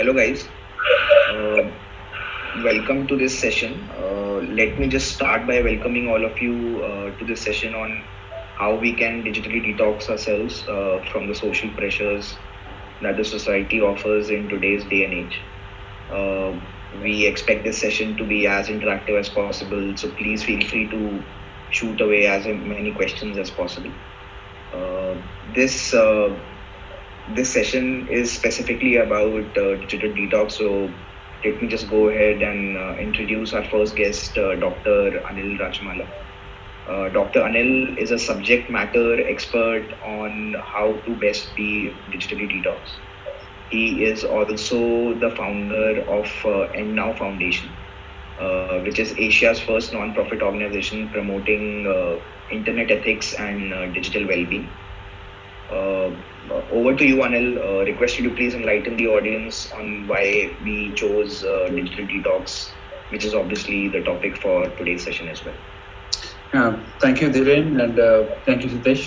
Hello, guys. Uh, Welcome to this session. Let me just start by welcoming all of you to this session on how we can digitally detox ourselves from the social pressures that the society offers in today's day and age. Uh, we expect this session to be as interactive as possible, so please feel free to shoot away as many questions as possible. Uh, this this session is specifically about digital detox. So let me just go ahead and introduce our first guest, Dr. Anil Rajmala. Dr. Anil is a subject matter expert on how to best be digitally detox. He is also the founder of End Now Foundation, which is Asia's first non-profit organization promoting internet ethics and digital well-being. Uh, Over to you, Anil. Request you to please enlighten the audience on why we chose digital detox, which is obviously the topic for today's session as well. Thank you, Dhiren, and thank you, Hitesh.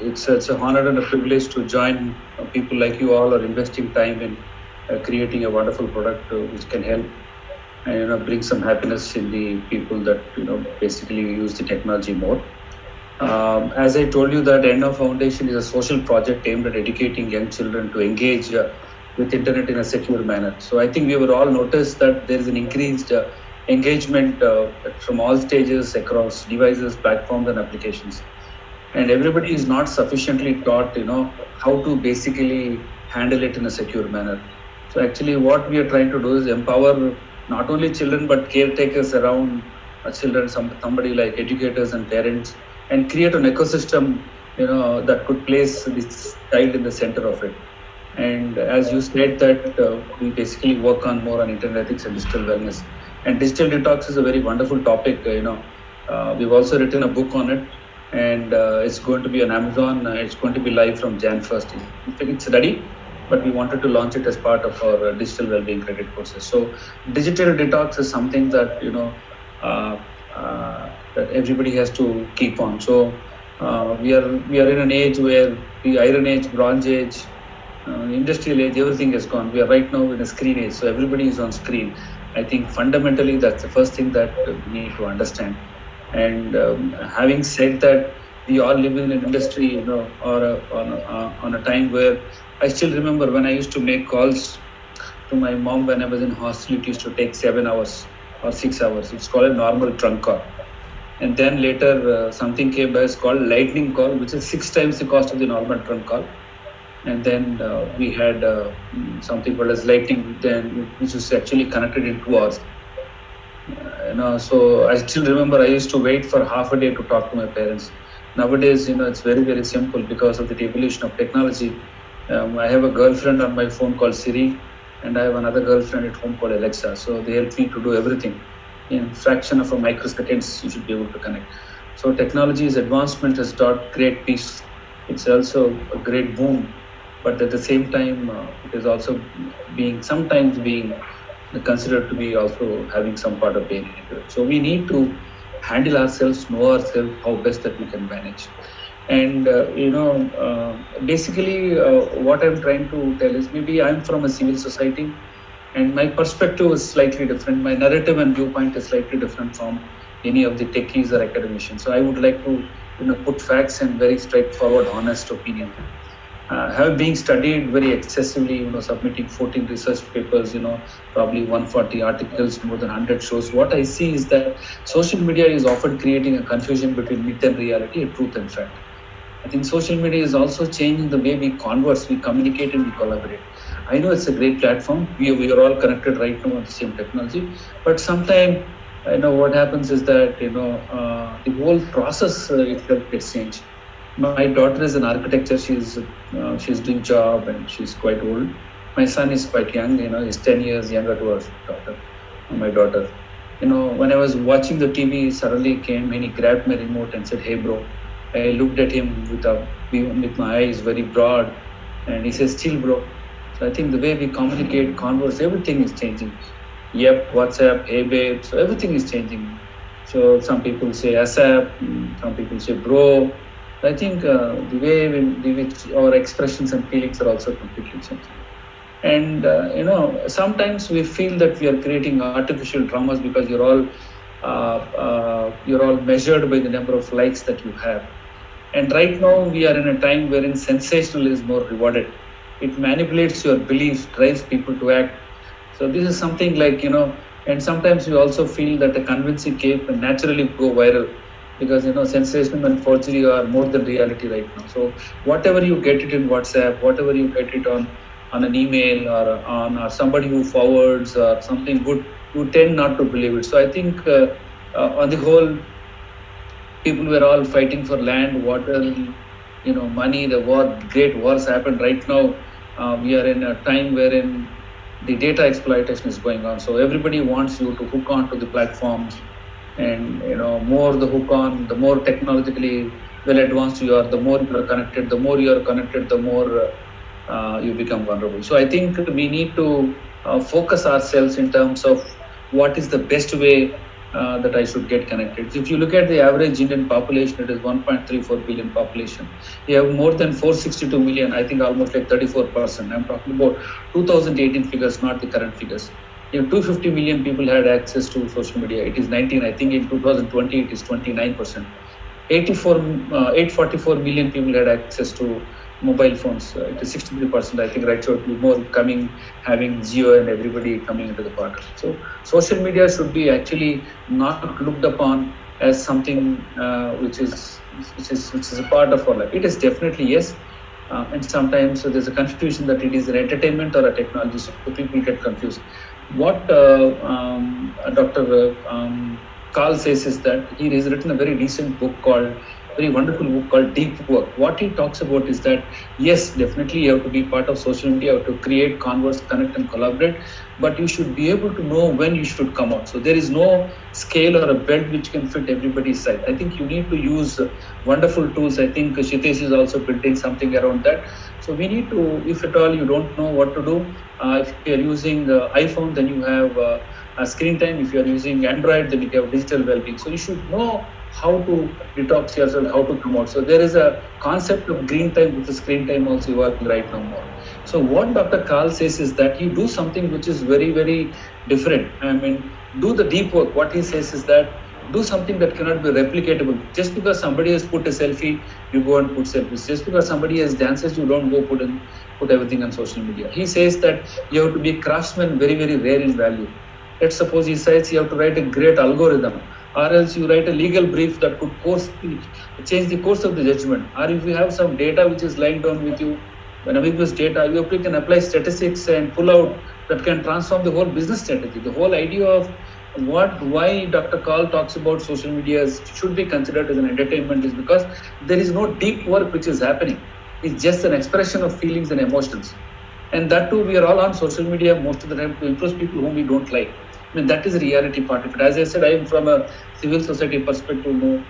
It's an honor and a privilege to join people like you all are investing time in creating a wonderful product which can help and bring some happiness in the people that basically use the technology more. As I told you, that End Foundation is a social project aimed at educating young children to engage with internet in a secure manner. So I think we will all notice that there is an increased engagement from all stages across devices, platforms, and applications. And everybody is not sufficiently taught, how to basically handle it in a secure manner. So actually, what we are trying to do is empower not only children but caretakers around children, somebody like educators and parents, and create an ecosystem, that could place this child in the center of it. And as you said, that we basically work on more on internet ethics and digital wellness. And digital detox is a very wonderful topic. We've also written a book on it, and it's going to be on Amazon. It's going to be live from Jan 1st. In fact, it's ready, but we wanted to launch it as part of our digital well-being credit courses. So digital detox is something that uh, that everybody has to keep on. So we are in an age where the Iron Age, Bronze Age, industrial age, everything is gone. We are right now in a screen age, so everybody is on screen. I think fundamentally that's the first thing that we need to understand. And having said that, we all live in an industry, on a time where I still remember when I used to make calls to my mom when I was in hostel. It used to take 7 hours or 6 hours. It's called a normal trunk call. And then later something came by, it's called lightning call, which is 6 times the cost of the normal trunk call. And then we had something called as lightning, then which was actually connected in 2 hours. So I still remember I used to wait for half a day to talk to my parents. Nowadays, it's very, very simple because of the evolution of technology. I have a girlfriend on my phone called Siri, and I have another girlfriend at home called Alexa. So they help me to do everything. In fraction of a microseconds, you should be able to connect. So technology's advancement has brought great peace. It's also a great boom, but at the same time, it is also sometimes being considered to be also having some part of pain into it. So we need to handle ourselves, know ourselves, how best that we can manage. And basically what I'm trying to tell is, maybe I'm from a civil society and my perspective is slightly different. My narrative and viewpoint is slightly different from any of the techies or academicians. So I would like to put facts and very straightforward, honest opinion. Have been studied very excessively, submitting 14 research papers, probably 140 articles, more than 100 shows. What I see is that social media is often creating a confusion between myth and reality, truth and fact. I think social media is also changing the way we converse, we communicate, and we collaborate. I know it's a great platform. We are all connected right now on the same technology, but sometimes what happens is that the whole process itself gets changed. My daughter is an architecture. She's doing job and she's quite old. My son is quite young. He's 10 years younger to my daughter. When I was watching the TV, suddenly came and he grabbed my remote and said, "Hey, bro." I looked at him with my eyes very broad, and he says, "Chill, bro." So I think the way we communicate, converse, everything is changing. Yep, WhatsApp, hey babe. So everything is changing. So some people say ASAP, some people say bro. I think the way in which our expressions and feelings are also completely changing. And sometimes we feel that we are creating artificial dramas because you're all measured by the number of likes that you have. And right now, we are in a time wherein sensational is more rewarded. It manipulates your beliefs, drives people to act. So this is something like, and sometimes we also feel that a convincing case will naturally go viral because, sensational and forgery are more than reality right now. So whatever you get it in WhatsApp, whatever you get it on an email or somebody who forwards or something good, you tend not to believe it. So I think on the whole, people were all fighting for land, water, money. The great wars happened. Right now, we are in a time wherein the data exploitation is going on. So everybody wants you to hook on to the platforms, and more the hook on, the more technologically well advanced you are, the more you are connected. The more you are connected, the more you become vulnerable. So I think we need to focus ourselves in terms of what is the best way that I should get connected. If you look at the average Indian population, it is 1.34 billion population. You have more than 462 million, I think almost like 34%. I'm talking about 2018 figures, not the current figures. 250 million people had access to social media. It is 19. I think in 2020 it is 29%. 844 million people had access to mobile phones. It is 63%, I think, right? So it will be more coming, having Geo and everybody coming into the part. So social media should be actually not looked upon as something which is a part of our life. It is definitely yes, and sometimes there's a confusion that it is an entertainment or a technology. So people get confused. What Dr. Carl says is that he has written a very recent book called very wonderful book called Deep Work. What he talks about is that, yes, definitely you have to be part of social media, you have to create, converse, connect, and collaborate, but you should be able to know when you should come out. So there is no scale or a belt which can fit everybody's side. I think you need to use wonderful tools. I think Shitesh is also building something around that. So we need to, if at all you don't know what to do, if you are using iPhone, then you have screen time. If you are using Android, then you have digital well-being. So you should know how to detox yourself, how to come out. So there is a concept of green time with the screen time also evolving right now more. So what Dr. Carl says is that you do something which is very, very different. I mean, do the deep work. What he says is that do something that cannot be replicatable. Just because somebody has put a selfie, you go and put selfies. Just because somebody has dances, you don't go put everything on social media. He says that you have to be a craftsman, very, very rare in value. Let's suppose he says you have to write a great algorithm, or else you write a legal brief that could change the course of the judgment. Or if you have some data which is lying down with you, ambiguous data, you can apply statistics and pull out that can transform the whole business strategy. The whole idea of why Dr. Carl talks about social media should be considered as an entertainment is because there is no deep work which is happening. It's just an expression of feelings and emotions. And that too, we are all on social media most of the time to impress people whom we don't like. I mean, that is the reality part of it. As I said, I am from a civil society perspective,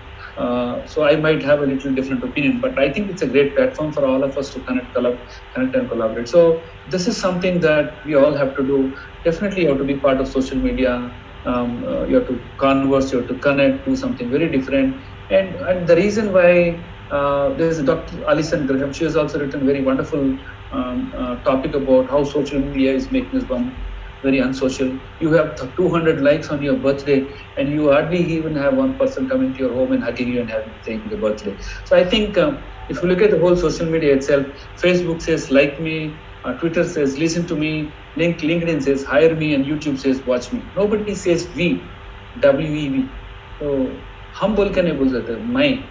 so I might have a little different opinion, but I think it's a great platform for all of us to connect and collaborate. So this is something that we all have to do. Definitely, you have to be part of social media. You have to converse, you have to connect, do something very different. And the reason why there is Dr. Alison Graham, she has also written very wonderful topic about how social media is making us one very unsocial. You have 200 likes on your birthday, and you hardly even have one person coming to your home and hugging you and saying the birthday. So I think if you look at the whole social media itself, Facebook says like me, Twitter says listen to me, LinkedIn says hire me, and YouTube says watch me. Nobody says we, WEV. So hum bol ke nahi bol sakte, my.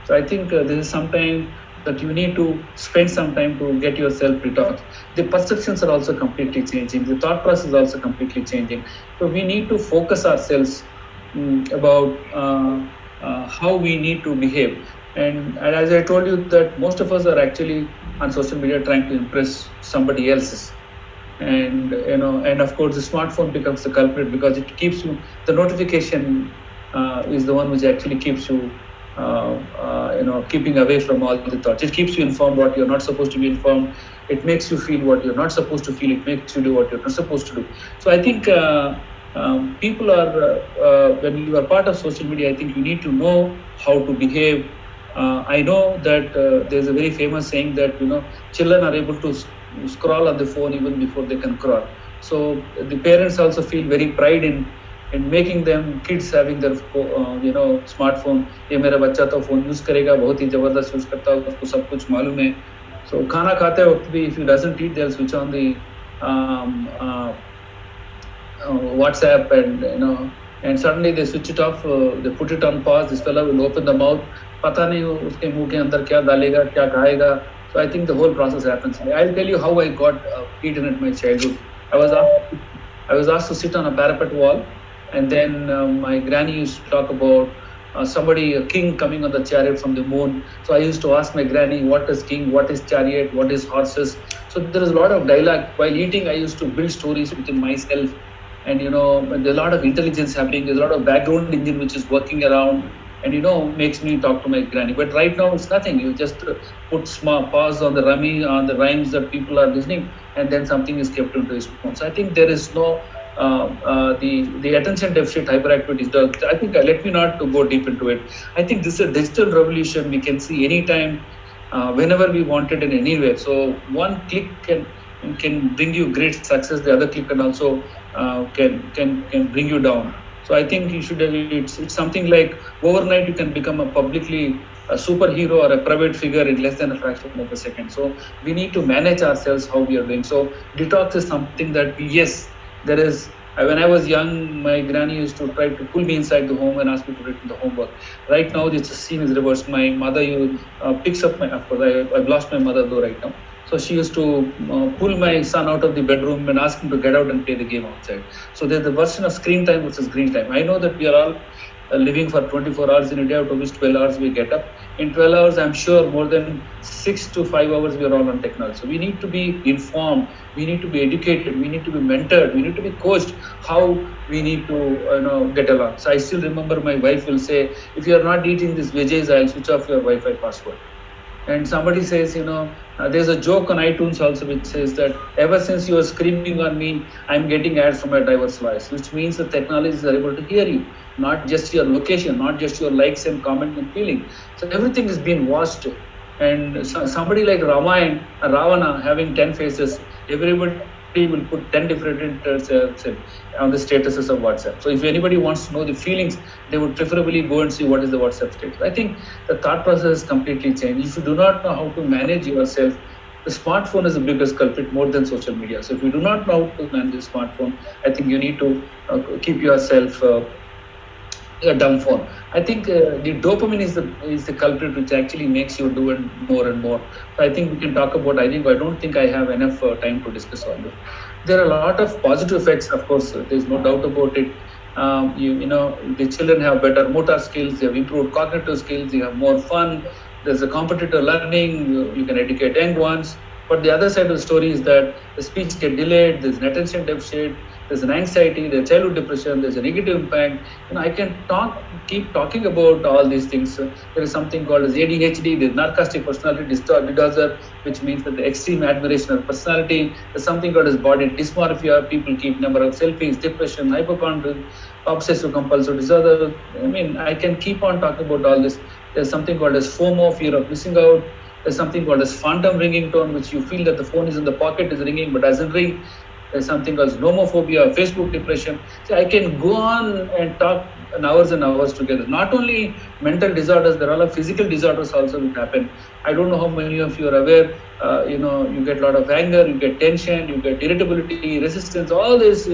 So I think this is sometime that you need to spend some time to get yourself detox. The perceptions are also completely changing. The thought process is also completely changing. So we need to focus ourselves about how we need to behave. And as I told you, that most of us are actually on social media trying to impress somebody else's. And and of course the smartphone becomes the culprit because it keeps you. The notification is the one which actually keeps you keeping away from all the thoughts. It keeps you informed what you're not supposed to be informed. It makes you feel what you're not supposed to feel. It makes you do what you're not supposed to do. So I think people are, when you are part of social media, I think you need to know how to behave. I know that there's a very famous saying that children are able to scroll on the phone even before they can crawl. So the parents also feel very pride in making them kids having their smartphone. ये मेरा बच्चा तो phone use करेगा, बहुत ही जबरदस्त use करता है, उसको सब कुछ मालूम है. So खाना खाते वक्त भी if he doesn't eat, they'll switch on the um, uh, WhatsApp, and suddenly they switch it off, they put it on pause. This fellow will open the mouth. पता नहीं वो उसके मुंह के अंदर क्या डालेगा, क्या खाएगा. So I think the whole process happens. I'll tell you how I got eaten at my childhood. I was asked, I was asked to sit on a parapet wall, and then my granny used to talk about somebody, a king coming on the chariot from the moon. So I used to ask my granny, what is king, what is chariot, what is horses. So there is a lot of dialogue. While eating, I used to build stories within myself. And there's a lot of intelligence happening, there's a lot of background engine which is working around, and makes me talk to my granny. But right now it's nothing. You just put small pause on the rummy, on the rhymes that people are listening, and then something is kept into his phone. So I think there is no the attention deficit hyperactivity is. I think let me not to go deep into it. I think this is a digital revolution we can see anytime, whenever we want it, in anywhere. So one click can bring you great success. The other click can also can bring you down. So I think you should. It's something like overnight you can become a publicly a superhero or a private figure in less than a fraction of a second. So we need to manage ourselves how we are doing. So detox is something that yes, there is. When I was young, my granny used to try to pull me inside the home and ask me to write the homework. Right now, the scene is reversed. My mother picks up my. Of course, I've lost my mother though right now. So she used to pull my son out of the bedroom and ask him to get out and play the game outside. So there's the version of screen time versus green time. I know that we are all living for 24 hours in a day, out of which 12 hours we get up. In 12 hours, I'm sure more than 6 to 5 hours we are all on technology. So we need to be informed, we need to be educated, we need to be mentored, we need to be coached how we need to get along. So I still remember my wife will say, if you are not eating these veggies, I'll switch off your Wi-Fi password. And somebody says, there's a joke on iTunes also which says that ever since you are screaming on me, I'm getting ads from a diverse voice, which means the technologies are able to hear you, not just your location, not just your likes and comment and feeling. So everything is being watched. And somebody like Ravana having 10 faces, everybody will put 10 different on the statuses of WhatsApp. So if anybody wants to know the feelings, they would preferably go and see what is the WhatsApp status. I think the thought process is completely changed. If you do not know how to manage yourself, the smartphone is the biggest culprit more than social media. So if you do not know how to manage the smartphone, I think you need to keep yourself a dumb phone. I think the dopamine is the culprit which actually makes you do it more and more. So I think we can talk about. I don't think I have enough time to discuss all this. There are a lot of positive effects, of course. There's no doubt about it. The children have better motor skills. They have improved cognitive skills. They have more fun. There's a competitive learning. You can educate young ones. But the other side of the story is that the speech get delayed. There's an attention deficit. There's an anxiety, there's childhood depression, there's a negative impact. I can keep talking about all these things. There is something called as ADHD, there's narcissistic personality disorder, which means that the extreme admiration of personality. There's something called as body dysmorphia. People keep number of selfies, depression, hypochondria, obsessive compulsive disorder. I can keep on talking about all this. There's something called as FOMO, fear of missing out. There's something called as phantom ringing tone, which you feel that the phone is in the pocket, is ringing but doesn't ring. There's something called nomophobia, Facebook depression. So I can go on and talk hours and hours together. Not only mental disorders, there are a lot of physical disorders also which happen. I don't know how many of you are aware. You get a lot of anger, you get tension, you get irritability, resistance, all this,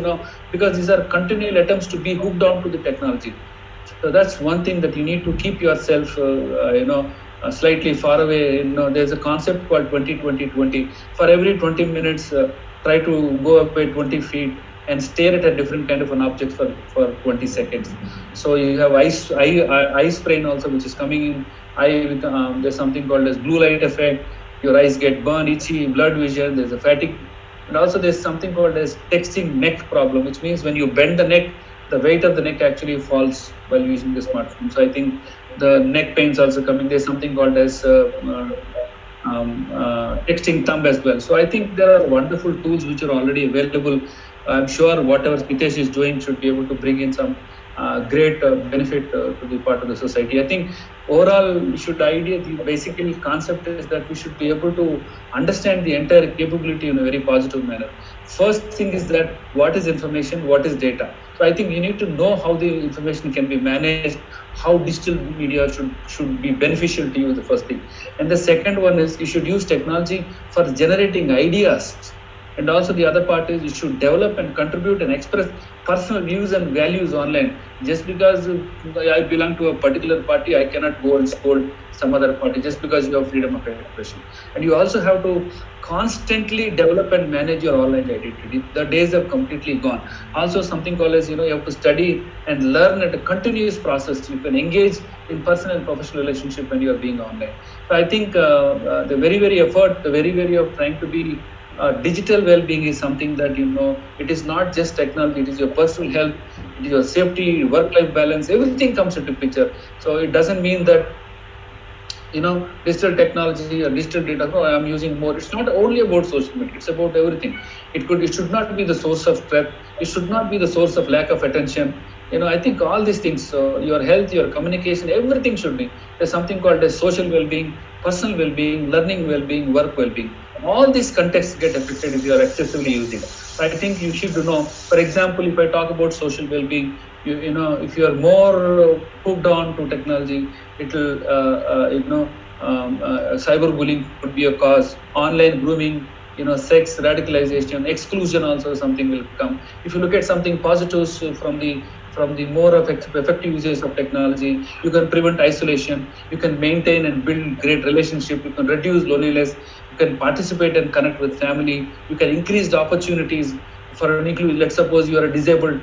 because these are continual attempts to be hooked on to the technology. So that's one thing that you need to keep yourself, slightly far away. There's a concept called 20-20-20. For every 20 minutes, try to go away 20 feet and stare at a different kind of an object for 20 seconds. So you have eye strain also, which is coming in. There's something called as blue light effect. Your eyes get burned, itchy, blurred vision. There's a fatigue. And also there's something called as texting neck problem, which means when you bend the neck, the weight of the neck actually falls while using the smartphone. So I think the neck pains also coming. There's something called as texting thumb as well. So I think there are wonderful tools which are already available. I'm sure whatever Hitesh is doing should be able to bring in some great benefit to the part of the society. I think overall, should idea the basic concept is that we should be able to understand the entire capability in a very positive manner. First thing is that what is information, what is data. So I think you need to know how the information can be managed, how digital media should be beneficial to you, the first thing. And the second one is you should use technology for generating ideas. And also the other part is you should develop and contribute and express personal views and values online. Just because I belong to a particular party, I cannot go and scold some other party just because you have freedom of expression. And you also have to constantly develop and manage your online identity. The days have completely gone. Also something called as, you have to study and learn at a continuous process. You can engage in personal and professional relationship when you are being online. So I think the very effort, the very of trying to be digital well-being is something that, it is not just technology, it is your personal health, it is your safety, work-life balance, everything comes into picture. So it doesn't mean that digital technology or digital data, no, I'm using more. It's not only about social media, it's about everything. It should not be the source of threat, it should not be the source of lack of attention. I think all these things, your health, your communication, everything should be. There's something called as social well-being, personal well-being, learning well-being, work well-being. All these contexts get affected if you are excessively using. I think you should know. For example, if I talk about social well-being, if you are more hooked on to technology, it will cyberbullying could be a cause. Online grooming, sex, radicalization, exclusion also something will come. If you look at something positives from the more effective uses of technology, you can prevent isolation, you can maintain and build great relationship, you can reduce loneliness, you can participate and connect with family, you can increase the opportunities for an inclusion. Let's suppose you are a disabled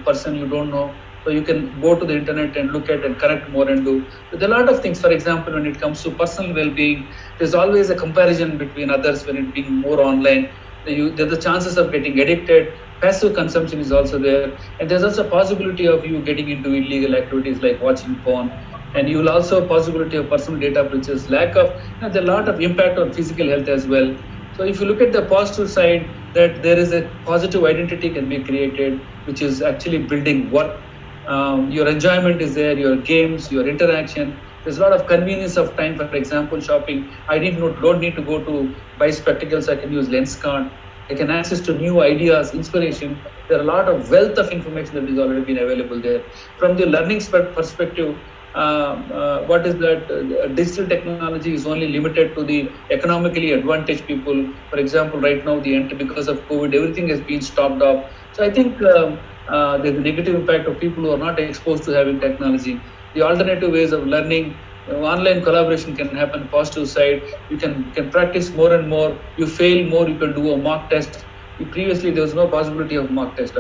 person you don't know, so you can go to the internet and look at and connect more and do. So there are a lot of things. For example, when it comes to personal well-being, there's always a comparison between others when it being more online. There's the chances of getting addicted. Passive consumption is also there, and there's also a possibility of you getting into illegal activities like watching porn, and you will also a possibility of personal data breaches, lack of, there are a lot of impact on physical health as well. So if you look at the positive side, that there is a positive identity can be created, which is actually building work. Your enjoyment is there, your games, your interaction. There's a lot of convenience of time. For example, shopping. I don't need to go to buy spectacles. I can use Lenscard. I can access to new ideas, inspiration. There are a lot of wealth of information that is already been available there. From the learning perspective, what is that? Digital technology is only limited to the economically advantaged people. For example, right now, because of COVID, everything has been stopped off. So I think there's a negative impact of people who are not exposed to having technology. The alternative ways of learning, online collaboration can happen. Positive side, you can practice more and more. You fail more, you can do a mock test. Previously, there was no possibility of mock test.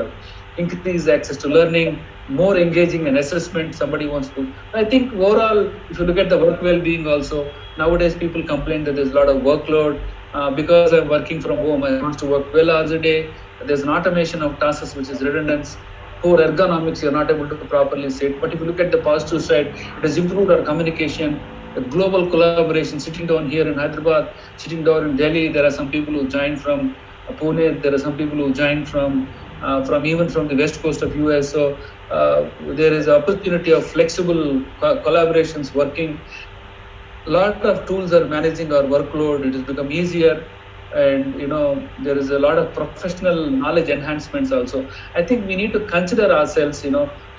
Increase access to learning, more engaging and assessment somebody wants to. I think overall, if you look at the work well-being also, nowadays people complain that there's a lot of workload. Because I'm working from home, I want to work 12 hours a day. There's an automation of tasks which is redundant. Poor ergonomics, you're not able to properly sit. But if you look at the positive side, it has improved our communication, the global collaboration, sitting down here in Hyderabad, sitting down in Delhi. There are some people who joined from Pune. There are some people who joined from even from the west coast of US. So there is opportunity of flexible collaborations working. A lot of tools are managing our workload. It has become easier, and there is a lot of professional knowledge enhancements also. I think we need to consider ourselves,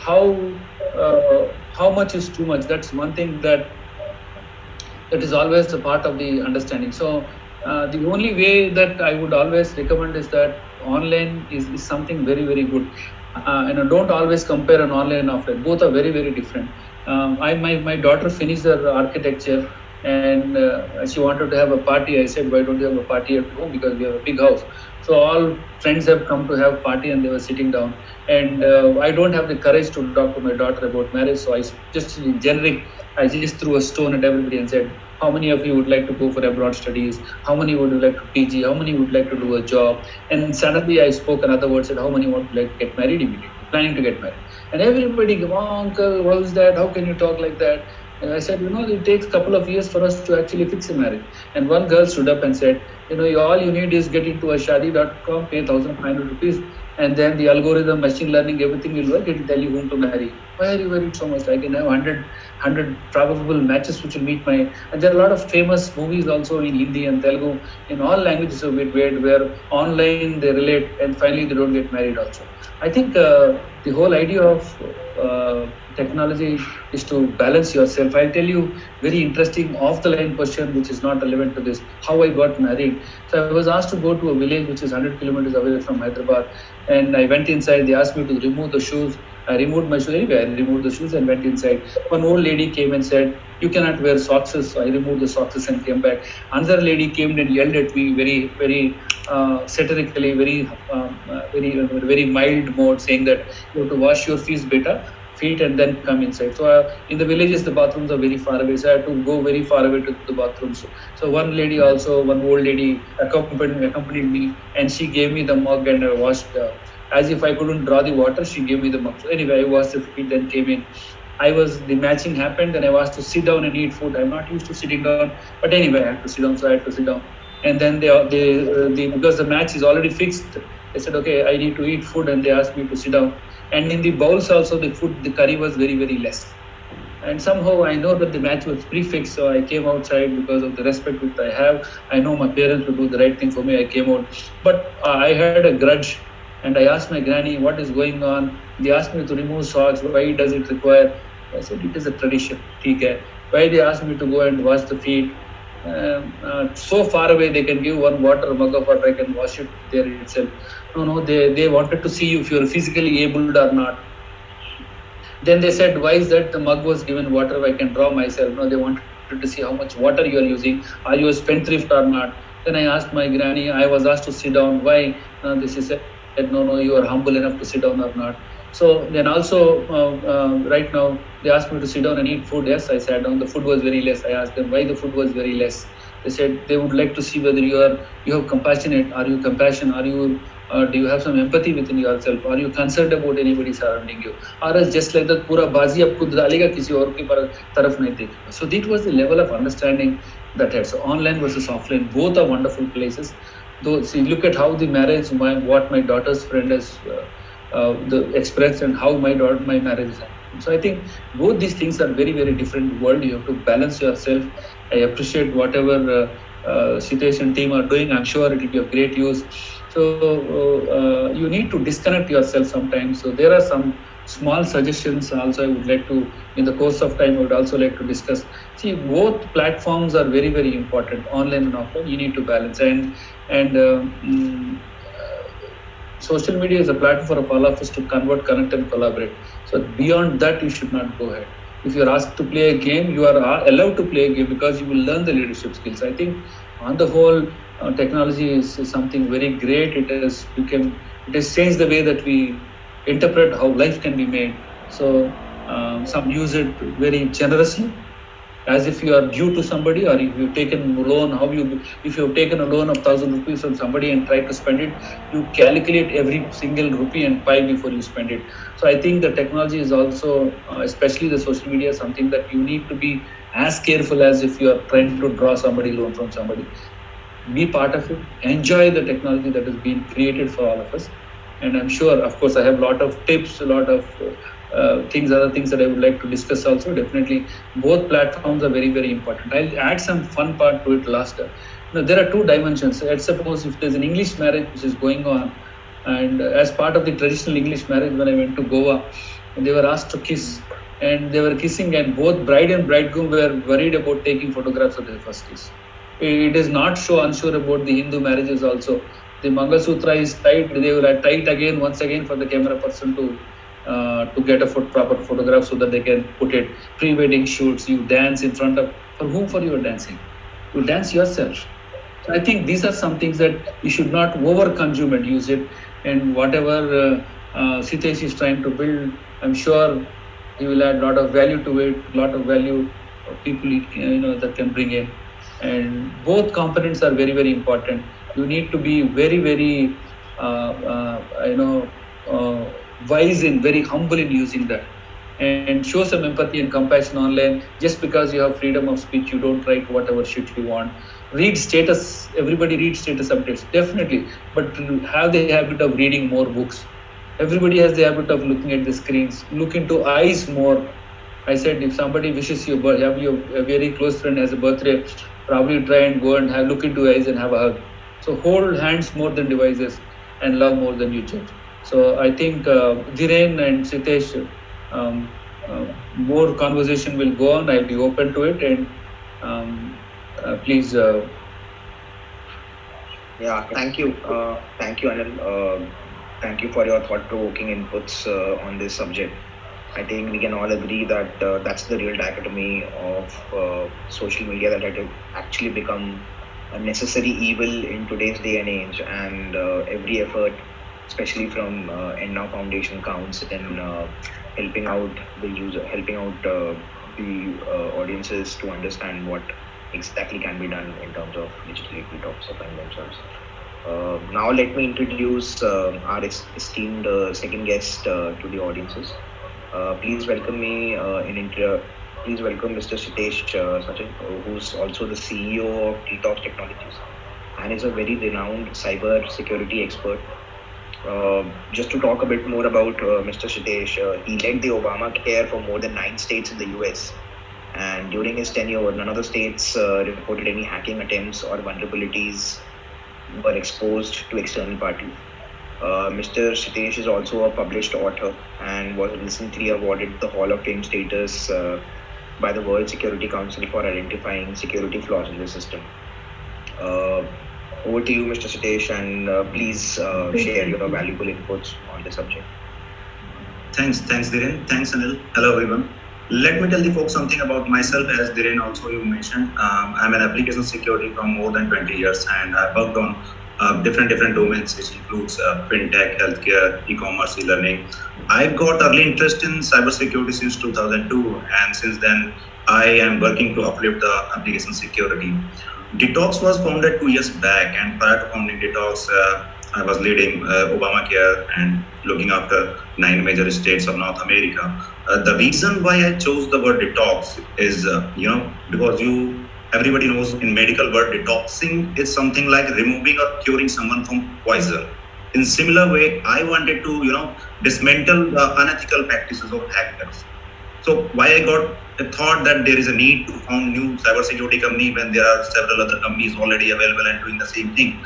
how much is too much. That's one thing that is always a part of the understanding. So the only way that I would always recommend is that online is something very good. Don't always compare an online and offline. Both are very different. My daughter finished her architecture, and she wanted to have a party. I said, why don't you have a party at home? Because we have a big house. So all friends have come to have party, and they were sitting down. And I don't have the courage to talk to my daughter about marriage. So I just generic, I just threw a stone at everybody and said, how many of you would like to go for abroad studies? How many would you like to PG? How many would like to do a job? And suddenly I spoke another word, said, how many would like to get married immediately, planning to get married? And everybody, oh, uncle, what is that? How can you talk like that? And I said, it takes a couple of years for us to actually fix a marriage. And one girl stood up and said, all you need is get into a shadi.com, pay 1,500 rupees, and then the algorithm, machine learning, everything will work. It will tell you whom to marry. Why are you worried so much? I can have 100 probable matches which will meet my. And there are a lot of famous movies also in Hindi and Telugu, in all languages of it, where online they relate and finally they don't get married also. I think the whole idea of technology is to balance yourself. I'll tell you very interesting off the line question which is not relevant to this. How I got married. So I was asked to go to a village which is 100 kilometers away from Hyderabad, and I went inside. They asked me to remove the shoes. I removed my shoes. Anyway, I removed the shoes and went inside. One old lady came and said, "You cannot wear socks." So I removed the socks and came back. Another lady came and yelled at me very, very satirically, very mild mode, saying that you have to wash your feet and then come inside. So in the villages, the bathrooms are very far away. So I had to go very far away to the bathrooms. So one lady also, one old lady accompanied me, and she gave me the mug and I washed. As if I couldn't draw the water, she gave me the mug. So anyway, I washed the feet, then came in. The matching happened, then I was to sit down and eat food. I'm not used to sitting down, but anyway, I had to sit down, so I had to sit down. And then because the match is already fixed, they said, okay, I need to eat food, and they asked me to sit down. And in the bowls also, the curry was very, very less. And somehow I know that the match was prefixed, so I came outside because of the respect which I have. I know my parents would do the right thing for me. I came out, but I had a grudge, and I asked my granny what is going on. They asked me to remove socks. Why does it require? I said it is a tradition. Okay. Why they asked me to go and wash the feet? So far away, they can give one mug of water. I can wash it there itself. No, they wanted to see if you're physically able or not. Then they said, why is that the mug was given water? I can draw myself. No, they wanted to see how much water you are using. Are you a spendthrift or not? Then I asked my granny, I was asked to sit down. Why? She said, no, you are humble enough to sit down or not. So then also, right now, they asked me to sit down and eat food. Yes, I sat down. The food was very less. I asked them why the food was very less. They said they would like to see whether you have compassionate. Are you compassion? Do you have some empathy within yourself? Are you concerned about anybody surrounding you? Or else just like that, pura bazi ab khud dalega, kisi aur ke taraf nahi dekhega. So that was the level of understanding that had. So online versus offline, both are wonderful places. Though, see, look at how the marriage, what my daughter's friend has expressed, and how my marriage is happening. So I think both these things are very, very different world. You have to balance yourself. I appreciate whatever Sitesh and team are doing. I'm sure it will be of great use. So you need to disconnect yourself sometimes. So there are some small suggestions also I would like to, in the course of time, I would also like to discuss. See, both platforms are very, very important, online and offline. You need to balance. Social media is a platform for all of us to convert, connect, and collaborate. So beyond that, you should not go ahead. If you are asked to play a game, you are allowed to play a game because you will learn the leadership skills. I think on the whole, technology is something very great. It has changed the way that we interpret how life can be made. So some use it very generously, as if you are due to somebody, or if you've taken a loan, if you have taken a loan of 1,000 rupees from somebody and tried to spend it, you calculate every single rupee and pie before you spend it. So I think the technology is also, especially the social media, something that you need to be as careful as if you are trying to draw somebody loan from somebody. Be part of it. Enjoy the technology that has been created for all of us. And I'm sure, of course, I have a lot of tips, a lot of other things that I would like to discuss also. Definitely, both platforms are very, very important. I'll add some fun part to it last. There are two dimensions. Let's suppose if there's an English marriage which is going on, and as part of the traditional English marriage, when I went to Goa, they were asked to kiss, and they were kissing, and both bride and bridegroom were worried about taking photographs of their first kiss. It is not so unsure about the Hindu marriages also. The Mangal Sutra is tied. They will tie it once again for the camera person to get a proper photograph so that they can put it. Pre-wedding shoots, you dance in front of, for whom for you are dancing? You dance yourself. So I think these are some things that you should not over-consume and use it. And whatever Sitesh is trying to build, I'm sure he will add a lot of value to it, a lot of value of people that can bring in. And both components are very, very important. You need to be very, very, wise and very humble in using that, and show some empathy and compassion online. Just because you have freedom of speech, you don't write whatever shit you want. read status. Everybody reads status updates, definitely, but have the habit of reading more books. Everybody has the habit of looking at the screens. Look into eyes more. I said, if somebody wishes you, have your a very close friend has a birthday, probably try and go and have look into eyes and have a hug. So hold hands more than devices, and love more than you judge. So I think Dhiren and Sitesh, um, more conversation will go on. I'll be open to it, and please. Yeah, thank you, Anil. Thank you for your thought-provoking inputs on this subject. I think we can all agree that that's the real dichotomy of social media, that it has actually become a necessary evil in today's day and age, and every effort, especially from Enna Foundation, counts in helping out the user, helping out the audiences to understand what exactly can be done in terms of digital detoxifying themselves. Now, let me introduce our esteemed second guest to the audiences. Please welcome me please welcome Mr. Sitesh Sachin, who's also the CEO of Detox Technologies and is a very renowned cyber security expert. Just to talk a bit more about Mr. Sitesh, he led the Obamacare for more than 9 states in the US. And during his tenure, none of the states reported any hacking attempts or vulnerabilities were exposed to external parties. Mr. Sitesh is also a published author and was recently awarded the Hall of Fame status by the World Security Council for identifying security flaws in the system. Uh, Over to you, Mr. Sitesh, and please share your valuable inputs on the subject. Thanks, Dhiren. Thanks, Anil. Hello, everyone. Let me tell the folks something about myself. As Dhiren also you mentioned, I'm an application security from more than 20 years, and I've worked on different domains, which includes fintech, healthcare, e-commerce, e-learning. I got early interest in cybersecurity since 2002, and since then I am working to uplift the application security. Detox was founded 2 years back, and prior to founding Detox, I was leading Obamacare and looking after 9 major states of North America. The reason why I chose the word detox is, because everybody knows in medical word detoxing is something like removing or curing someone from poison. In similar way, I wanted to, dismantle the unethical practices of hackers. So why I got a thought that there is a need to found new cybersecurity company when there are several other companies already available and doing the same thing.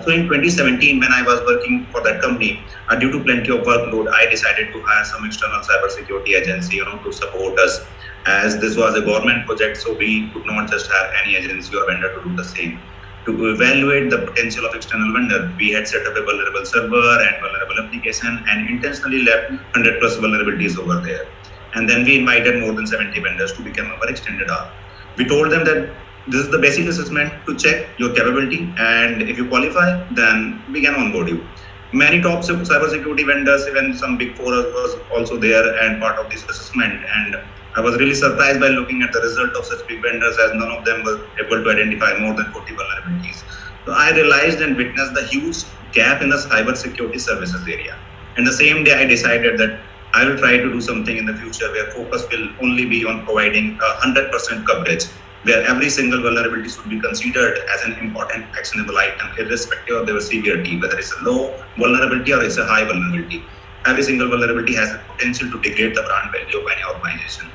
So in 2017, when I was working for that company, due to plenty of workload, I decided to hire some external cybersecurity agency, to support us. As this was a government project, so we could not just have any agency or vendor to do the same. To evaluate the potential of external vendor, we had set up a vulnerable server and vulnerable application and intentionally left 100 plus vulnerabilities over there. And then we invited more than 70 vendors to become our extended arm. We told them that this is the basic assessment to check your capability, and if you qualify, then we can onboard you. Many top cybersecurity vendors, even some big four, was also there and part of this assessment. And I was really surprised by looking at the result of such big vendors, as none of them were able to identify more than 40 vulnerabilities. So I realized and witnessed the huge gap in the cybersecurity services area. And the same day, I decided that I will try to do something in the future where focus will only be on providing 100% coverage, where every single vulnerability should be considered as an important actionable item, irrespective of their severity, whether it's a low vulnerability or it's a high vulnerability. Every single vulnerability has the potential to degrade the brand value of any organization.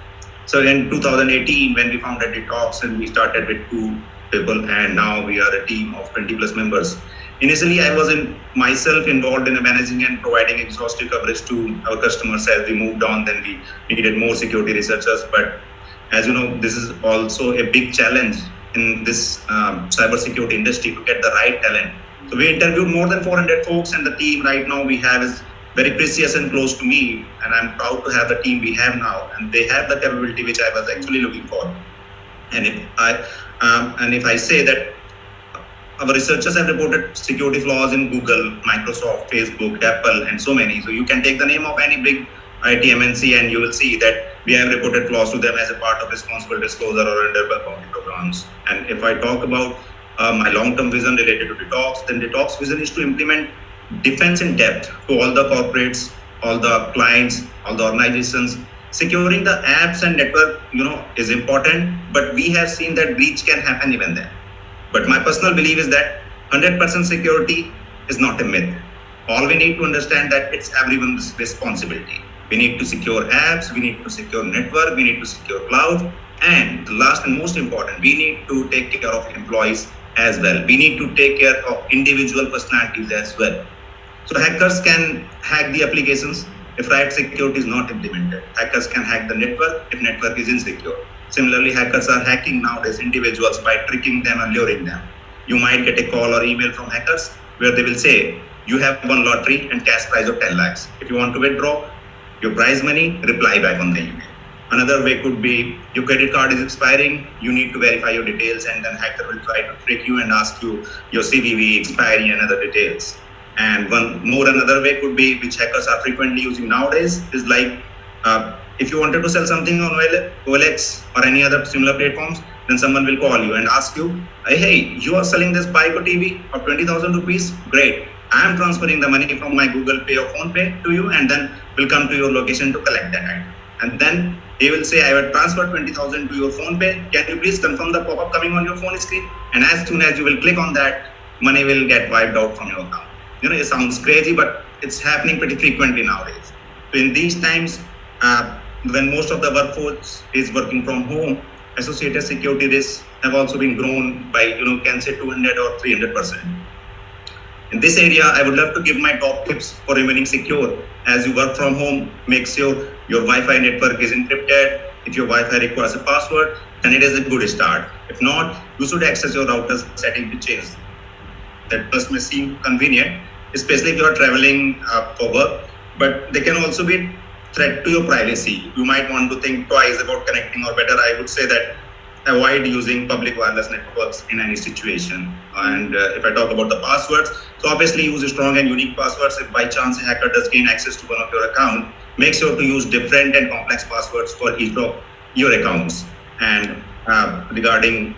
So in 2018, when we founded Detox, and we started with 2 people, and now we are a team of 20 plus members. Initially, I was myself involved in managing and providing exhaustive coverage to our customers. As we moved on, then we needed more security researchers. But as you know, this is also a big challenge in this cybersecurity industry to get the right talent. So we interviewed more than 400 folks, and the team right now we have is very precious and close to me. And I'm proud to have the team we have now, and they have the capability which I was actually looking for. And if I say that our researchers have reported security flaws in Google, Microsoft, Facebook, Apple, and so many. So you can take the name of any big IT MNC and you will see that we have reported flaws to them as a part of responsible disclosure or under bug bounty programs. And if I talk about my long-term vision related to Detox, then Detox vision is to implement defense in depth to all the corporates, all the clients, all the organizations. Securing the apps and network, is important, but we have seen that breach can happen even then. But my personal belief is that 100% security is not a myth. All we need to understand that it's everyone's responsibility. We need to secure apps, we need to secure network, we need to secure cloud, and the last and most important, we need to take care of employees as well. We need to take care of individual personalities as well. So hackers can hack the applications if right security is not implemented. Hackers can hack the network if network is insecure. Similarly, hackers are hacking nowadays individuals by tricking them and luring them. You might get a call or email from hackers where they will say, you have won lottery and cash prize of 10 lakhs. If you want to withdraw your prize money, reply back on the email. Another way could be your credit card is expiring, you need to verify your details, and then hacker will try to trick you and ask you your CVV, expiry, and other details. And another way could be, which hackers are frequently using nowadays, is like if you wanted to sell something on OLX or any other similar platforms, then someone will call you and ask you, hey, you are selling this Pico TV of 20,000 rupees? Great. I am transferring the money from my Google Pay or Phone Pay to you, and then will come to your location to collect that item. And then they will say, I will transfer 20,000 to your Phone Pay. Can you please confirm the pop-up coming on your phone screen? And as soon as you will click on that, money will get wiped out from your account. It sounds crazy, but it's happening pretty frequently nowadays. So in these times, when most of the workforce is working from home, associated security risks have also been grown by, can say 200 or 300%. In this area, I would love to give my top tips for remaining secure. As you work from home, make sure your Wi-Fi network is encrypted. If your Wi-Fi requires a password, then it is a good start. If not, you should access your router's setting to change. That first may seem convenient, especially if you are traveling for work, but they can also be threat to your privacy. You might want to think twice about connecting, or better, I would say that avoid using public wireless networks in any situation. And if I talk about the passwords, so obviously use strong and unique passwords. If by chance a hacker does gain access to one of your account, make sure to use different and complex passwords for each of your accounts. And regarding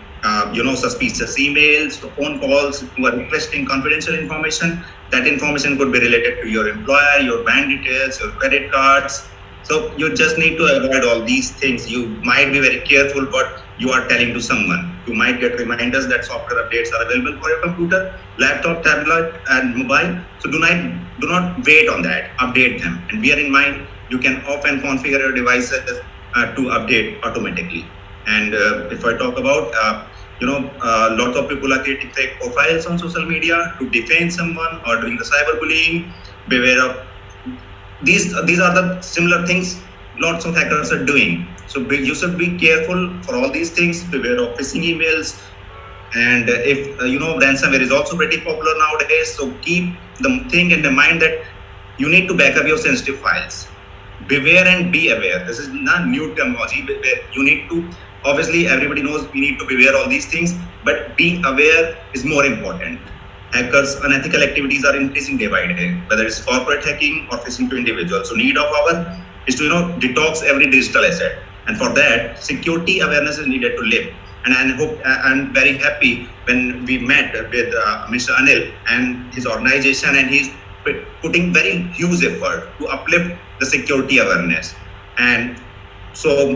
suspicious emails or phone calls who are requesting confidential information, that information could be related to your employer, your bank details, your credit cards. So you just need to avoid all these things. You might be very careful what you are telling to someone. You might get reminders that software updates are available for your computer, laptop, tablet, and mobile. So do not wait on that. Update them. And bear in mind, you can often configure your devices to update automatically. And if I talk about, lots of people are creating fake profiles on social media to defame someone or doing the cyberbullying. Beware of these are the similar things lots of hackers are doing. So you should be careful for all these things. Beware of phishing emails. And if ransomware is also pretty popular nowadays, so keep the thing in the mind that you need to back up your sensitive files. Beware and be aware. This is not new terminology. You need to, obviously everybody knows we need to beware all these things, but be aware is more important. Hackers' unethical activities are increasing day by day, whether it's corporate hacking or phishing to individuals. So need of our is to detox every digital asset, and for that security awareness is needed to live. And I hope I'm very happy when we met with Mr. Anil and his organization, and he's putting very huge effort to uplift the security awareness. And so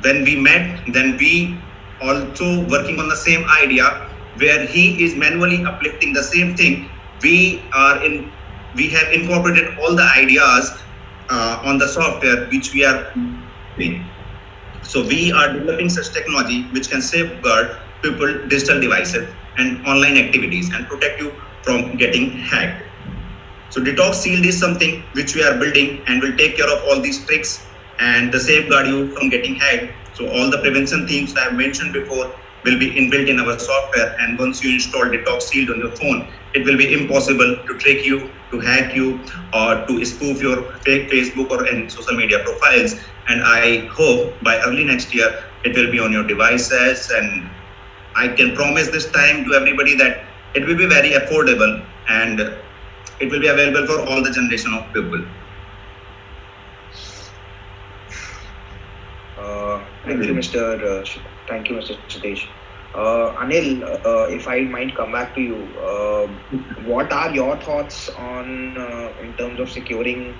when we met, then we also working on the same idea where he is manually uplifting the same thing. We have incorporated all the ideas on the software which we are doing. So we are developing such technology which can safeguard people, digital devices, and online activities and protect you from getting hacked. So Detox Shield is something which we are building and will take care of all these tricks and the safeguard you from getting hacked. So all the prevention themes I have mentioned before will be inbuilt in our software, and once you install Detox Shield on your phone, it will be impossible to trick you, to hack you, or to spoof your fake Facebook or any social media profiles. And I hope by early next year it will be on your devices, and I can promise this time to everybody that it will be very affordable and it will be available for all the generation of people. Thank you, Mr. Sitesh. Anil, if I might come back to you, what are your thoughts on in terms of securing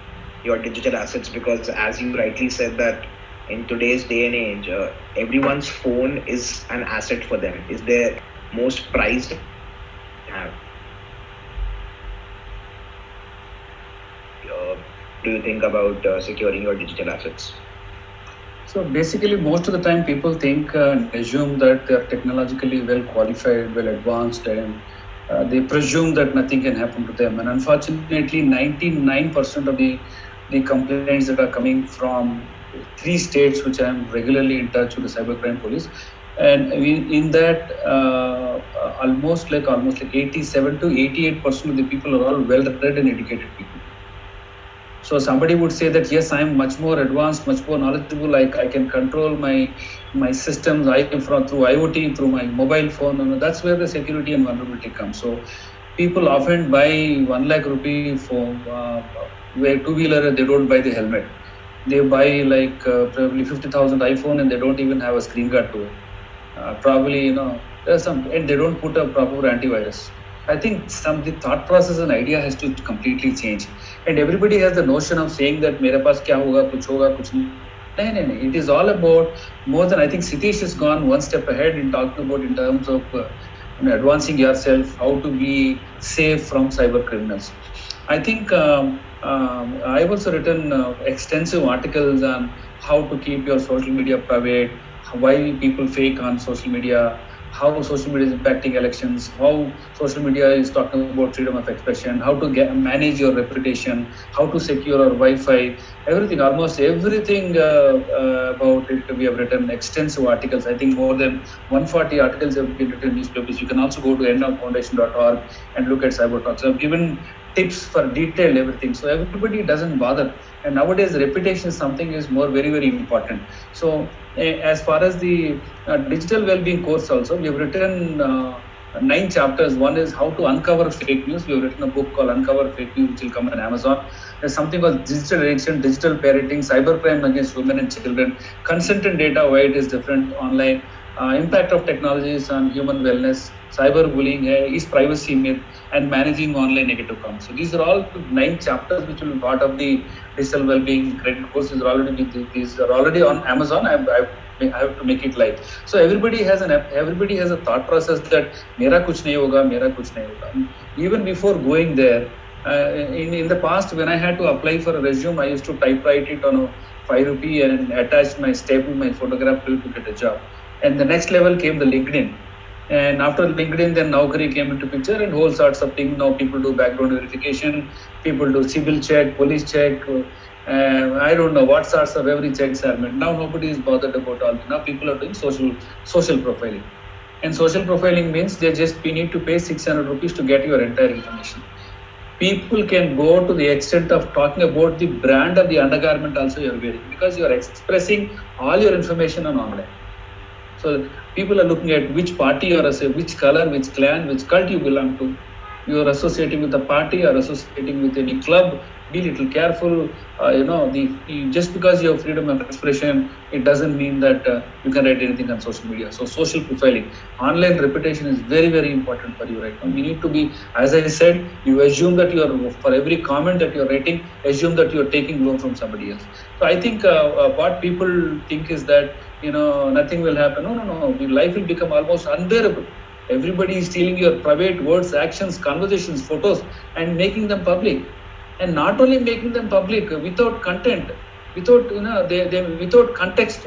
your digital assets? Because as you rightly said that in today's day and age, everyone's phone is an asset for them. Is there most prized assets that we can have. What do you think about securing your digital assets? So basically, most of the time people think and assume that they are technologically well qualified, well advanced, and they presume that nothing can happen to them. And unfortunately, 99% of the complaints that are coming from three states, which I am regularly in touch with the cybercrime police, and in that, almost like 87 to 88% of the people are all well read and educated people. So somebody would say that yes, I am much more advanced, much more knowledgeable. I can control my systems through IoT, through my mobile phone. And that's where the security and vulnerability comes. So people often buy 1 lakh rupee for where two-wheeler, they don't buy the helmet. They buy like probably 50,000 iPhone and they don't even have a screen guard to it. Probably, there's some, and they don't put a proper antivirus. I think the thought process and idea has to completely change. And everybody has the notion of saying that मेरे पास क्या होगा कुछ नहीं. No. It is all about more than, I think Sitish has gone one step ahead in talking about in terms of advancing yourself, how to be safe from cyber criminals. I think I've also written extensive articles on how to keep your social media private, why people fake on social media, how social media is impacting elections, how social media is talking about freedom of expression, how to manage your reputation, how to secure your Wi-Fi, everything, almost everything about it. We have written extensive articles. I think more than 140 articles have been written in newspapers. You can also go to endowfoundation.org and look at CyberTalks. So I've given tips for detailed everything. So everybody doesn't bother. And nowadays, reputation is something is more very, very important. So as far as the digital well-being course also, we have written 9 chapters. One is how to uncover fake news. We have written a book called Uncover Fake News, which will come on Amazon. There's something called digital addiction, digital parenting, cybercrime against women and children, consent and data, why it is different online, impact of technologies on human wellness, cyberbullying, is privacy myth, and managing online negative comments. So these are all 9 chapters which will be part of the digital well-being credit courses. These are already on Amazon. I have to make it live. So everybody has a thought process that mera kuch nahi hoga. Even before going there, in the past, when I had to apply for a resume, I used to typewrite it on a 5 rupee and attach staple my photograph to get a job. And the next level came the LinkedIn. And after LinkedIn, then Naukri came into picture and whole sorts of things. Now people do background verification, people do civil check, police check. I don't know what sorts of every checks are made. Now nobody is bothered about all. Now people are doing social profiling. And social profiling means we need to pay 600 rupees to get your entire information. People can go to the extent of talking about the brand of the undergarment also you're wearing, because you're expressing all your information on online. So people are looking at which party you are, which color, which clan, which cult you belong to. You are associating with a party or associating with any club. Be little careful. Just because you have freedom of expression, it doesn't mean that you can write anything on social media. So social profiling, online reputation is very, very important for you right now. You need to be, as I said, you assume that you are, for every comment that you are writing, assume that you are taking loan from somebody else. So I think what people think is that nothing will happen. No. Your life will become almost unbearable. Everybody is stealing your private words, actions, conversations, photos, and making them public. And not only making them public without content, without without context,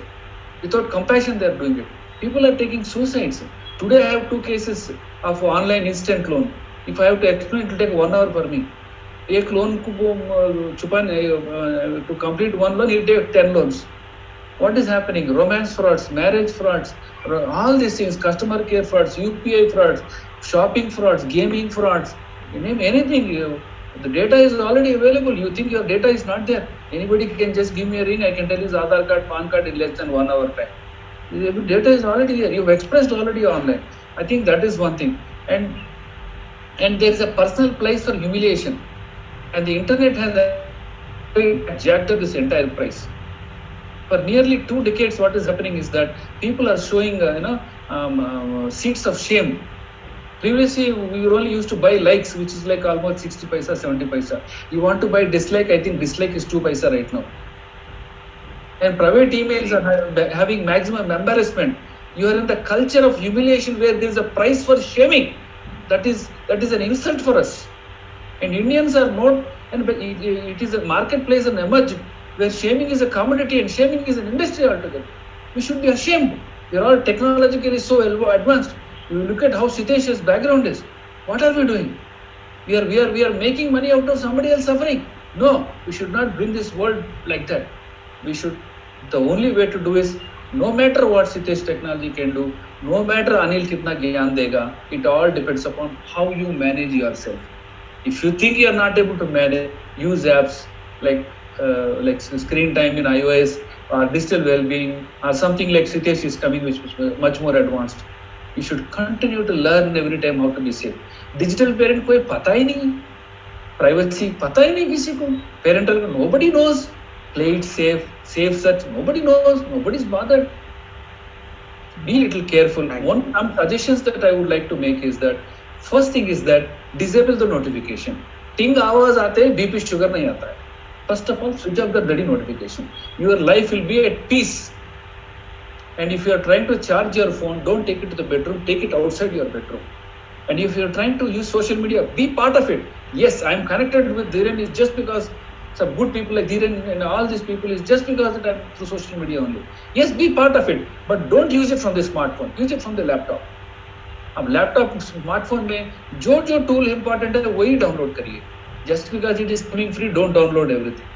without compassion, they are doing it. People are taking suicides. Today I have 2 cases of online instant loan. If I have to explain, it will take 1 hour for me. एक loan to complete 1 loan, he take 10 loans. What is happening? Romance frauds, marriage frauds, all these things, customer care frauds, UPI frauds, shopping frauds, gaming frauds. You name anything. The data is already available. You think your data is not there. Anybody can just give me a ring. I can tell his Aadhaar card, PAN card in less than 1 hour time. The data is already there. You've expressed already online. I think that is one thing. And there is a personal place for humiliation. And the internet has jacked up this entire price. For nearly 2 decades, what is happening is that people are showing, seats of shame. Previously, we were only used to buy likes, which is like almost 60 paisa, 70 paisa. You want to buy dislike, I think dislike is 2 paisa right now. And private emails are having maximum embarrassment. You are in the culture of humiliation where there is a price for shaming. That is an insult for us. And Indians are not, and it is a marketplace and emerged where shaming is a commodity and shaming is an industry altogether. We should be ashamed. We are all technologically so advanced. You look at how Sitesh's background is. What are we doing? We are making money out of somebody else suffering. No, we should not bring this world like that. We should. The only way to do is, no matter what Sitesh technology can do, no matter Anil kitna gyan dega, it all depends upon how you manage yourself. If you think you are not able to manage, use apps like screen time in iOS or digital well-being or something like Sitesh is coming, which is much more advanced. You should continue to learn every time how to be safe. Digital parent कोई पता ही नहीं, privacy पता ही नहीं किसी को, parental nobody knows. Play it safe, safe such, nobody knows, nobody's bothered. Be little careful. Some suggestions that I would like to make is that first thing is that disable the notification. Ting आवाज आते हैं, BP sugar नहीं आता है. First of all, switch off the bloody notification. Your life will be at peace. And if you are trying to charge your phone, don't take it to the bedroom, take it outside your bedroom. And if you are trying to use social media, be part of it. Yes, I am connected with Dhiren is just because some good people like Dhiren and all these people is just because that I'm through social media only. Yes, be part of it, but don't use it from the smartphone. Use it from the laptop. अब laptop smartphone में जो जो tool important है वही download करिए. Just because it is coming free, don't download everything.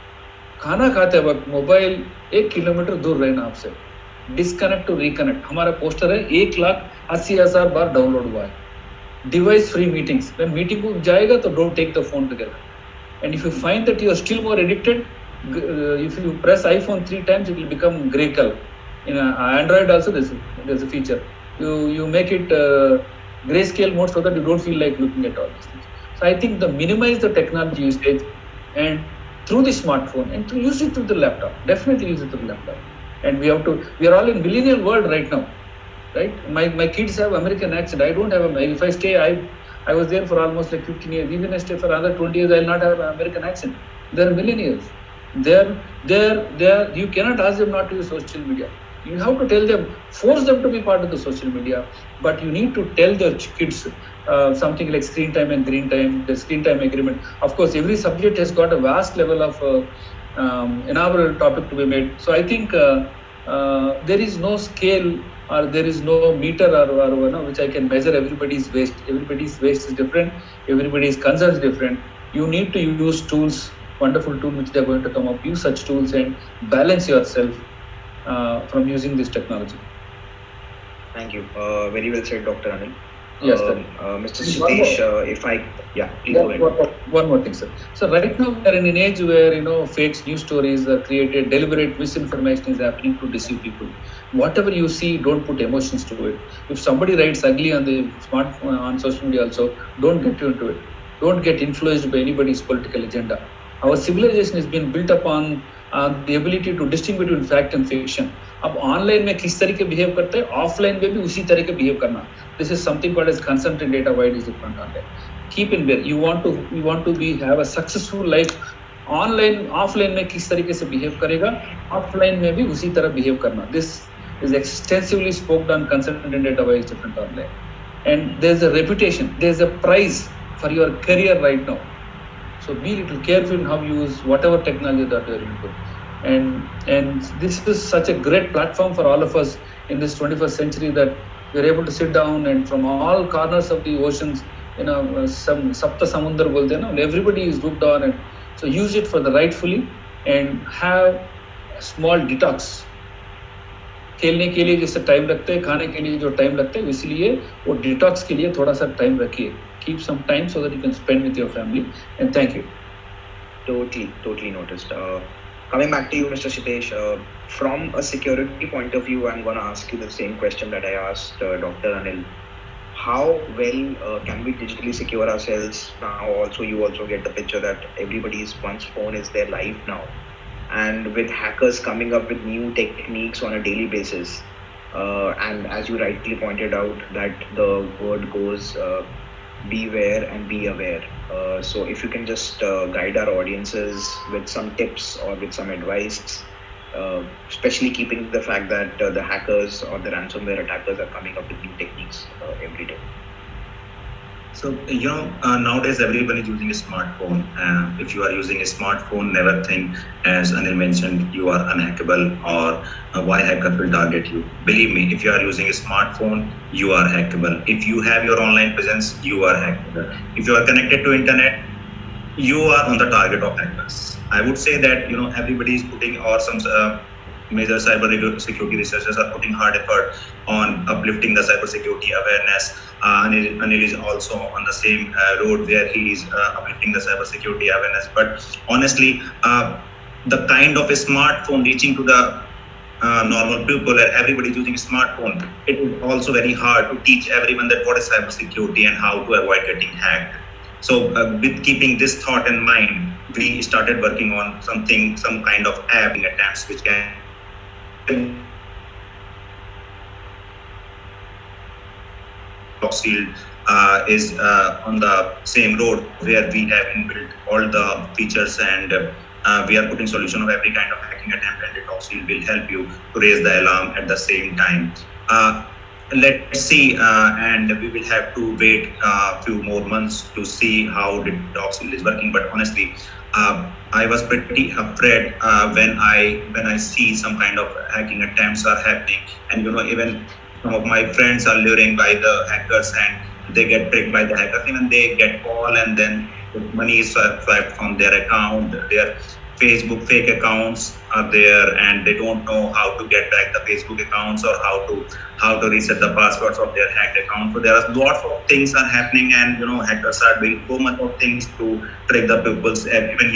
खाना खाते वक्त मोबाइल 1 किलोमीटर दूर रहना आपसे. Disconnect to reconnect. हमारा पोस्टर है 1,80,000 बार डाउनलोड हुआ है. Device free meetings. when meeting को जाएगा तो don't take the phone together. And if you find that you are still more addicted, if you press iPhone 3 times, it will become gray color. In Android also there's a feature. You make it grayscale mode so that you don't feel like looking at all these things. So I think minimize the technology usage and through the smartphone and to use it through the laptop. Definitely use it through the laptop. And we are all in millennial world right now, right? My kids have American accent. I don't have if I stay, I was there for almost like 15 years. Even if I stay for another 20 years, I will not have an American accent. They're millennials. You cannot ask them not to use social media. You have to tell them, force them to be part of the social media, but you need to tell the kids something like screen time and green time, the screen time agreement. Of course, every subject has got a vast level of inaugural topic to be made. So I think there is no scale or there is no meter or which I can measure everybody's waste. Everybody's waste is different. Everybody's concern is different. You need to use tools, wonderful tools which they are going to come up. Use such tools and balance yourself from using this technology. Thank you. Very well said, Dr. Anil. Yes, sir. Mr. Sitesh, please go ahead. One more thing, sir. So right now we are in an age where fake news stories are created, deliberate misinformation is happening to deceive people. Whatever you see, don't put emotions to it. If somebody writes ugly on the smartphone on social media, also don't get into it. Don't get influenced by anybody's political agenda. Our civilization has been built upon the ability to distinguish between fact and fiction. अब online में किस तरह के behave करते हैं, offline में भी उसी तरह के बिहेव करना. This is something called as consent and data wide is different online. Keep in where. You want to be have a successful life. Online offline में किस तरीके से बिहेव करेगा, ऑफलाइन में भी उसी तरह बिहेव करना. This is extensively spoked on consent and data wide is different online. And there is a reputation, there is a price for your career right now. So be little careful in how you use whatever technology that you are into. And this is such a great platform for all of us in this 21st century that we are able to sit down and from all corners of the oceans, some Sapta Samundar bolte na, everybody is grouped on it. So use it for the rightfully and have a small detox. खेलने के लिए जैसे time लगता है, खाने के लिए जो टाइम लगता है, इसलिए वो डिटॉक्स के लिए थोड़ा सा टाइम रखिए. Keep some time so that you can spend with your family. And thank you. Totally noticed. Coming back to you, Mr. Sitesh, from a security point of view, I'm going to ask you the same question that I asked Dr. Anil. How well can we digitally secure ourselves now? You also get the picture that everybody's one's phone is their life now. And with hackers coming up with new techniques on a daily basis. And as you rightly pointed out, that the word goes beware and be aware. So if you can just guide our audiences with some tips or with some advice especially keeping the fact that the hackers or the ransomware attackers are coming up with new techniques every day. So, nowadays everyone is using a smartphone. If you are using a smartphone, never think, as Anil mentioned, you are unhackable or why hackers will target you. Believe me, if you are using a smartphone, you are hackable. If you have your online presence, you are hackable. If you are connected to internet, you are on the target of hackers. I would say that everybody is putting, or some major security researchers are putting hard effort on uplifting the cybersecurity awareness. Anil is also on the same road where he is uplifting the cybersecurity awareness. But honestly, the kind of a smartphone reaching to the normal people, and everybody is using smartphone, it is also very hard to teach everyone that what is cybersecurity and how to avoid getting hacked. So, with keeping this thought in mind, we started working on something, some kind of app attempts which can Detox Shield is on the same road where we have inbuilt all the features, and we are putting solution of every kind of hacking attempt, and Detox Shield will help you to raise the alarm at the same time. Let's see, and we will have to wait a few more months to see how Detox Shield is working. But honestly, I was pretty afraid when I see some kind of hacking attempts are happening, and even some of my friends are luring by the hackers, and they get tricked by the hackers. Even they get call, and then the money is swiped from their account. Their Facebook fake accounts are there, and they don't know how to get back the Facebook accounts, or how to reset the passwords of their hacked account. So there are lots of things are happening, and hackers are doing so much of things to trick the people's. Even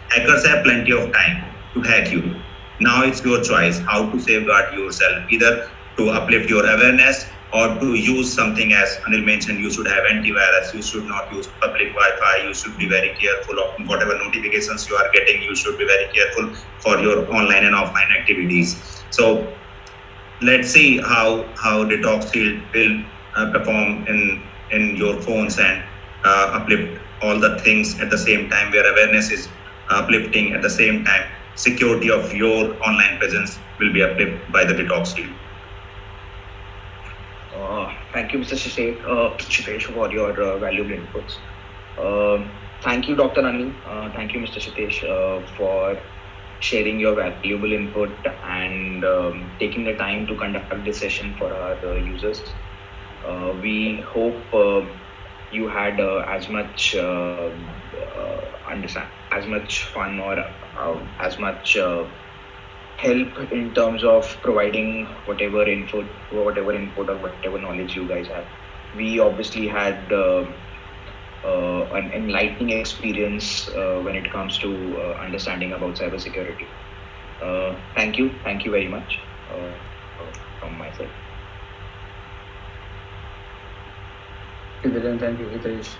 hackers have plenty of time to hack you. Now it's your choice how to safeguard yourself, either to uplift your awareness, or to use something. As Anil mentioned, you should have antivirus, you should not use public Wi-Fi, you should be very careful of whatever notifications you are getting, you should be very careful for your online and offline activities. So let's see how Detox Shield will perform in your phones, and uplift all the things at the same time, where awareness is uplifting at the same time. Security of your online presence will be uplifted by the Detox Shield. Thank you, Mr. Shitesh, for your valuable inputs. Thank you, Dr. Anil. Thank you, Mr. Shitesh, for sharing your valuable input and taking the time to conduct this session for our users. We hope you had as much fun, or as much help in terms of providing whatever input or whatever knowledge you guys have. We obviously had an enlightening experience when it comes to understanding about cybersecurity. Thank you very much from my side. Thank you, Hitesh.